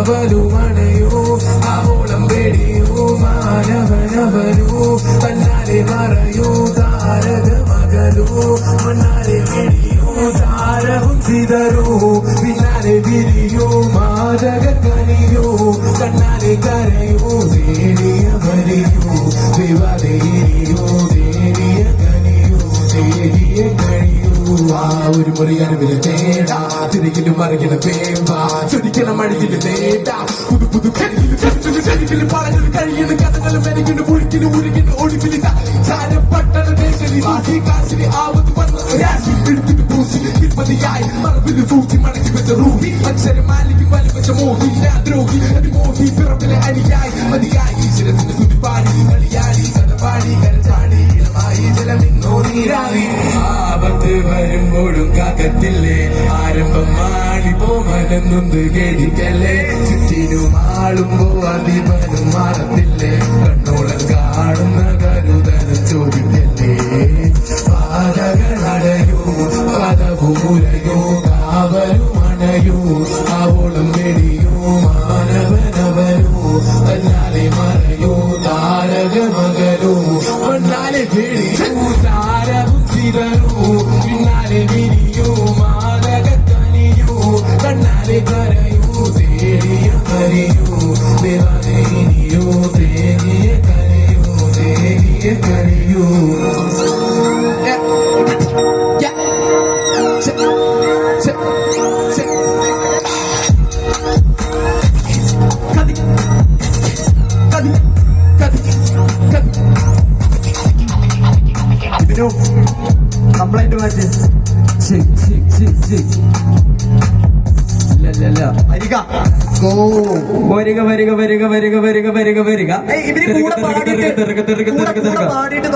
കാവലുമണയോ ആവോളം പേടിയോ മാനവനവരോ തന്നാലെ മറയോ താരക മകളോ മണ്ണാലെ വെടിയോ താരവും ചിതറോ പിന്നാലെ വിരിയോ മാതക കനിയോ കണ്ണാലെ കരയോ ദേവിയ വരിയോ വിവാദേ ഇരിയോ ദേവിയ കനിയോ ദേവിയ കഴിയോ ആ ഒരു മുറി അറിവില് തേടാ തിരികിലും മറികില് വേമ്പ ചൊരിക്കല മഴകില് തേടാ പുതു പുതു കരികില് പറകില് കഴിയുന്ന കഥകളും എനിക്കിന് മുഴുക്കിന് മുരുകിന് ഒളിവില് ചാരം പട്ടണ മേഖലി വാസി കാശിന് ആവത്ത് വന്ന രാശി എടുത്തിട്ട് പൂശി തിരുപ്പതിയായി മറവില് സൂചി മടക്കി വെച്ച റൂഹി അക്ഷരം മാലിക്ക് വലി വെച്ച മോഹി ഞാൻ ദ്രോഹി അതിമോഹി പിറപ്പിലെ അനിയായി മതിയായി ശിരസിന്റെ സുതിപ്പാടി കളിയാടി കഥപാടി കരച്ചാടി ഇളമായി ജലമിന്നോ നീരായി ആപത്ത് വരുമ്പോഴും കാക്കത്തില്ലേ ആരംഭം മാളിപ്പോ മനന്നൊന്ന് കേടിക്കല്ലേ ചുറ്റിനും ആളുമ്പോ അതിപനും മാറത്തില്ലേ കണ്ണോളം കാണുന്ന കരുതനും ചോദിക്കല്ലേ പാതകളടയോ പദവുമുലയോ കാവലുമണയോ ആവോളം വെടിയോ മാനവനവരോ തന്നാലെ മറയോ താരക മകളോ മണ്ണാലെ വെടിയോ താരവും ചിതറോ പിന്നാലെ വിരിയോ മാതക കനിയോ കണ്ണാലെ കരയോ തേടിയ കരയോ ദേവദേനിയോ തേടിയ കരയോ തേടിയ കരയോ ഇതിനു കംപ്ലൈന്റ് മാറ്റി വരിക വരിക വരിക വരിക വരിക വരിക വരിക ഇവര് കൂടെ പാടിയിട്ട്